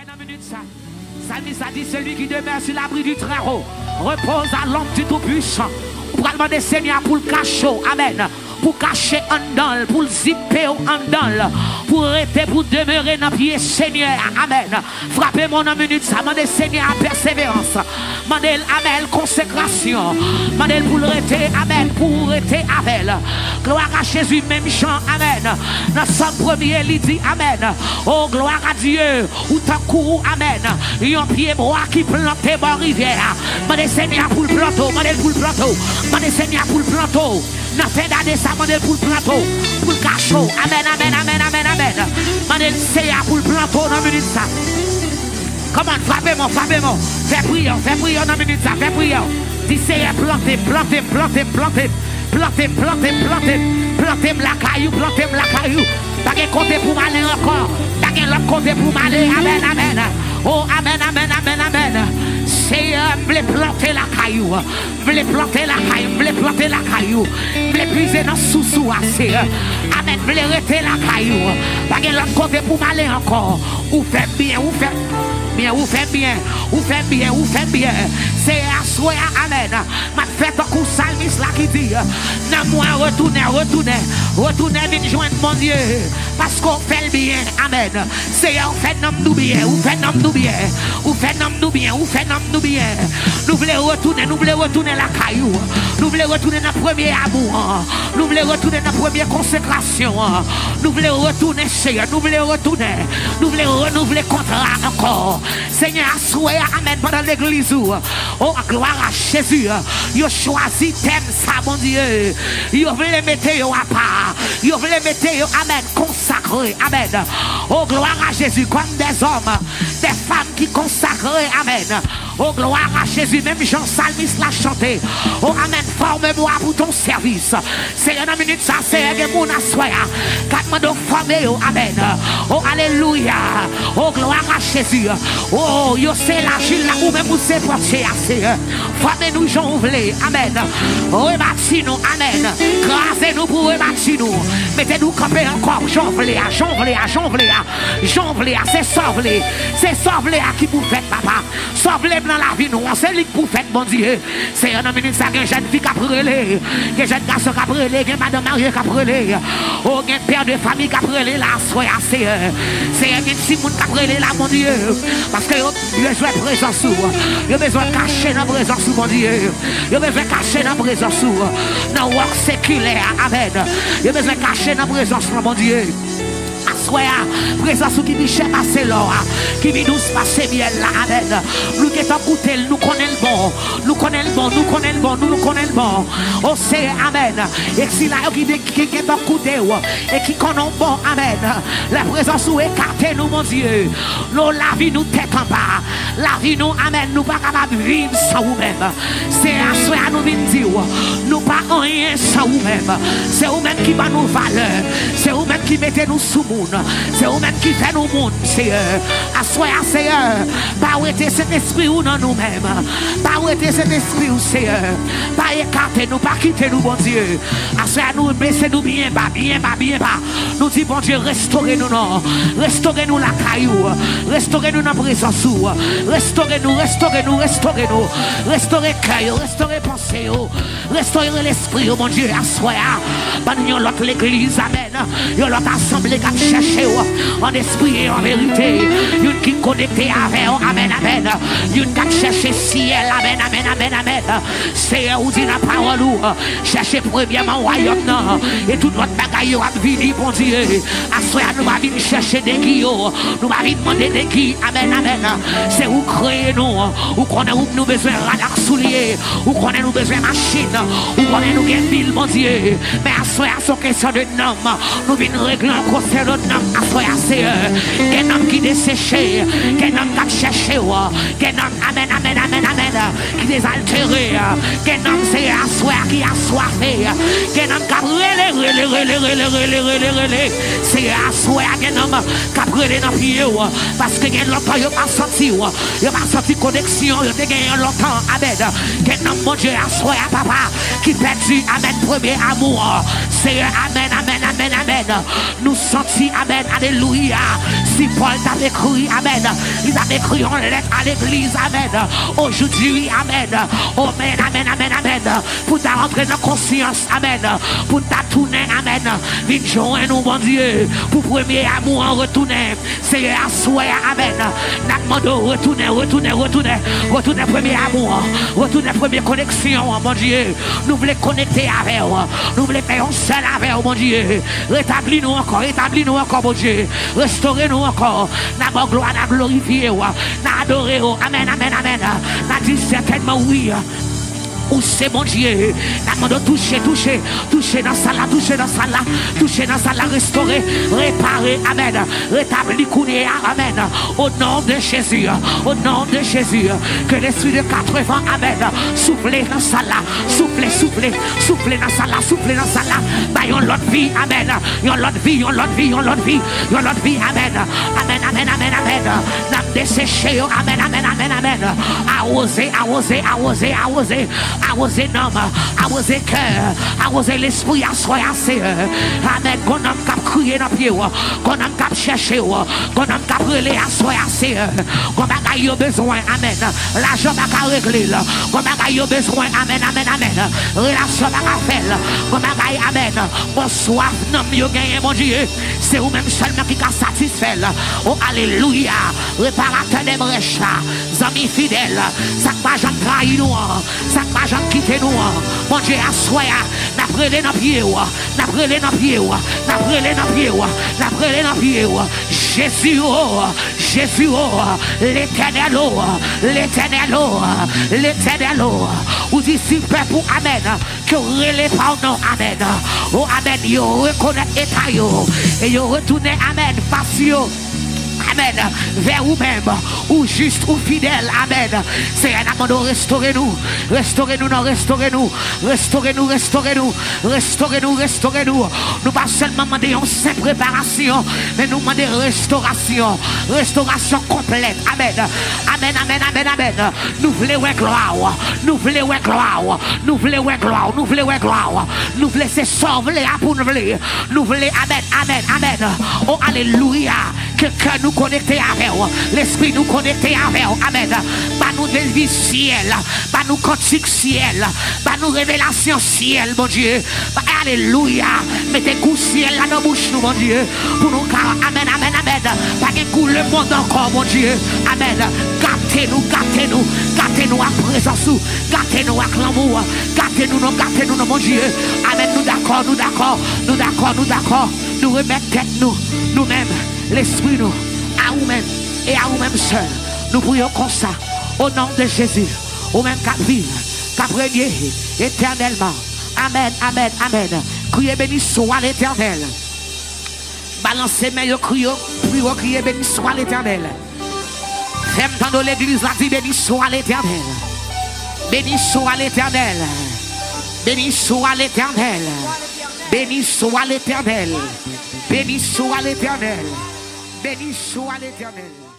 une minute ça. Salmis a dit celui qui demeure sur l'abri du Très-Haut repose à l'ombre du Tout-Puissant. On va demander Seigneur pour le cacher. Amen. Pour cacher en dans, pour le zipper en dans, pour rester, pour demeurer dans le pied Seigneur. Amen. Frappez mon en minute ça. Demandez Seigneur à persévérance. Demandez Amen consécration. Demandez pour le rester. Amen. Pour rester avec. Gloire à Jésus, même chant. Amen. Dans son premier, il dit Amen. Oh, gloire à Dieu. Ou t'en cours. Amen. Un pied droit qui plante dans la rivière. Demandez Seigneur pour le planteau. Demandez pour le planteau. Demandez Seigneur pour le planteau. N'a fait d'année ça, demandez pour le planteau. Pour le cachot. Amen, amen, amen, amen, amen. Demandez Seigneur pour le planteau dans la minute ça. Comment frappez-moi, frappez-moi. Fais prière dans la minute ça. Fais prière. Dis Seigneur, plantez, plantez, plantez, plantez. Plantez, plantez, plantez. Plantez la caillou, plantez la caillou. T'as qu'un côté pour m'aller encore. T'as qu'un l'autre côté pour m'aller. Amen, amen. Oh, amen, amen, amen, amen. Seigneur, voulez planter la caillou. Voulez planter la caillou. Voulez planter la caillou. Voulez puiser dans sous-sous. Seigneur. Amen. Voulez arrêter la caillou. T'as qu'un l'autre côté pour m'aller encore. Ou faites bien, ou faites bien, ou faites bien, ou faites bien, ou faites bien. C'est à soi, amen. Ma fête un coup salmis là qui dit, non moi retournez, retournez, retournez venir joindre mon Dieu, parce qu'on fait le bien, amen. C'est on fait nous bien, ou fait nous bien, ou fait nous bien, ou fait nous bien. Nous voulons retourner la caillou, nous voulons retourner notre premier amour, nous voulons retourner notre première consécration, nous voulons retourner Seigneur, nous voulons retourner, nous voulons renouveler contrat encore. Seigneur, assoyez, amen, pendant l'église. Oh, gloire à Jésus. Vous choisi thème ça, mon Dieu. Vous voulez mettre à part. Vous voulez mettre, amen, consacré, amen. Oh, gloire à Jésus, comme des hommes, des femmes qui consacrent, amen. Oh, gloire à Jésus, même Jean Salmis l'a chanté. Oh, amen, forme-moi pour ton service. C'est une minute, ça, c'est un monde à soi. Quatre donc formez, amen. Oh, alléluia. Oh, gloire à Jésus. Oh, yo c'est la Gilles là où même vous c'est porté assez. Formez-nous, Jean voulez, amen. Rebâtis-nous, amen. Crasez-nous pour rebâtir-nous. Mettez-nous camper encore, Jean voulez, Jean voulez, Jean voulez, Jean voulez, c'est sauvé. C'est sauvé à qui vous faites, papa. Sauvé dans la vie, nous, c'est lui que vous faites, mon Dieu. C'est un minute, ça, une jeune fille qui a brûlé, un jeune garçon qui a brûlé, un madame mariée qui a brûlé, oh, un père de famille qui a brûlé là, c'est un petit monde qui a brûlé là, mon Dieu. Parce que vous avez besoin de présence, vous avez besoin de cacher dans la présence, mon Dieu. Vous avez besoin de cacher dans la présence, dans le work séculaire, amen. Vous avez besoin de cacher dans la présence, mon Dieu. Présence qui dit passer l'or, qui dit douce passer bien là, amen. Nous qui t'en goûté, nous connaissons le bon, nous connaissons le bon, nous connaissons le bon, nous connaissons le bon. Oh c'est amen. Et si là qui t'en goûté et qui connaît le bon, amen. La présence où écartez nous, mon Dieu. Nous la vie nous tête en bas, la vie nous amen. Nous pas capables de vivre sans vous-même. C'est à soi à nous dire, nous pas rien sans vous-même. C'est vous-même qui va nous valeur, c'est vous-même qui mettez nous sous monde. C'est vous-même qui fait nous monde, Seigneur. Assoyez, Seigneur. Pas arrêter cet esprit ou dans nous-mêmes. Pas arrêter cet esprit ou Seigneur. Pas écarter nous, pas quitter nous, bon Dieu. Assoyez nous, blessez-nous bien bas, bien bas, bien bas. Nous dit, bon Dieu, restaurez-nous, non. Restaurez-nous la caillou. Restaurez-nous dans la présence. Restaurez-nous, restaurez-nous, restaurez-nous. Restaurez cœur, restaurez pensée. Restaurez l'esprit, mon Dieu. Assoyez. Nous l'autre l'église, amen. Nous l'autre assemblée qui chercher en esprit et en vérité. Une qui connecté avec, amen, amen. Une qui cherche ciel, amen, amen, amen, amen. C'est où dit la parole, cherchez premièrement au royaume, et toute notre bagaille a venir, bon Dieu. À soi, nous va venir chercher des guillots, nous va venir demander des guilles, amen, amen. C'est où créer nous, où qu'on a nous besoin de radar soulier, où qu'on a nous besoin de machine, où qu'on a nous gain pile, bon Dieu. Mais à soi, à son question de nom, nous venons régler un conseil de nom, à soi, à c'est un homme qui desséché, un homme qui cherché, un homme, amen, amen, amen, amen, qui désaltéré, un homme c'est à soi qui a soifé, un homme qui a relé, c'est à soi, un homme qui a brûlé dans le pied, parce que longtemps, il n'a pas senti connexion, il a gagné longtemps, amen. Que non, mon Dieu, assois à papa, qui perdu, amen, premier amour. Seigneur, amen, amen, amen, amen. Nous sentis, amen, alléluia. Si Paul t'avait écrit, amen, il avait écrit en lettre à l'église, amen. Aujourd'hui, amen. Oh, amen, amen, amen, amen. Pour ta rentrer dans conscience, amen. Pour ta tourner, amen. Viens joindre nous, mon Dieu. Pour premier amour, en retourner. Seigneur, assois, amen. N'a retournez, retournez, retournez. Retournez premier amour. Retournez première connexion, mon Dieu. Nous voulons connecter avec vous. Nous voulons faire un seul avec vous, mon Dieu. Rétablis-nous encore, mon Dieu. Restaurez-nous encore. N'a gloire, n'a glorifié, n'a adoré. Amen, amen, amen. N'a dit certainement oui. Où c'est mon Dieu? N'a demandé toucher dans ça là, toucher dans ça là, restaurer, réparer, amen. Rétablir, amen. Au nom de Jésus, que l'esprit de 80, amen. Soufflez dans ça là, soufflez dans ça là, bah yon l'autre vie, amen. Yon l'autre vie, amen. Amen. N'a desséché, amen. Arroser l'homme, arroser cœur, arroser l'esprit, assoyer assez. Amen. Qu'on homme cap crier dans pied, qu'on homme cap chercher, qu'on homme cap relais, assoyer assez. Qu'on bagaille au besoin, amen. L'argent va régler, qu'on bagaille au besoin, amen. Relation va faire, qu'on bagaille, amen. Bon soif, non, mieux gagné, mon Dieu. C'est vous-même seulement qui a satisfait. Oh, alléluia. Réparateur des brèches, amis fidèles, ça va jamais trahir nous, ça va jamais quitter nous. Mon Dieu, assoya, n'a brûlé dans pied, n'a brûlé dans pied, n'a brûlé dans pied, n'a brûlé dans pied. Jésus, l'éternel, ou d'ici peuple, amen, que relève pardon, amen. Oh, amen, yo reconnaît état yo, et yo retourne, amen, patio. Amen. Vers vous-même, ou juste ou fidèle. Amen. C'est un amant de restaurez-nous. Restaurez-nous. Nous pas seulement demander une simple préparation, mais nous demandons restauration. Restauration complète. Amen. Nous voulons gloire. Nous voulons se sauver pour nous voulons. Nous voulons. Amen. Oh, alléluia. Que cœur nous connecter avec vous, l'esprit nous connecter avec vous, amen. Pas nous de vie ciel, pas nous cantique ciel, pas nous révélation ciel, mon Dieu. Alléluia. Mettez coup ciel là dans la bouche, nous, mon Dieu, pour nous car, amen. Pas que coup le monde encore, mon Dieu, amen. Gâtez-nous à présence, gâtez-nous à l'amour, gâtez-nous, mon Dieu, amen. Nous d'accord. Nous remettons tête nous-mêmes. L'esprit nous, à vous-même et à vous-même seul. Nous prions comme ça, au nom de Jésus, au même qu'à vivre, qu'à régner éternellement. Amen. Criez béni soit l'Éternel. Balancez mes criez béni soit l'Éternel. Femme dans l'église, la dit béni soit l'Éternel. Béni soit l'Éternel. Béni soit l'Éternel. Béni soit l'Éternel. Béni soit l'Éternel. Béni soit l'Éternel.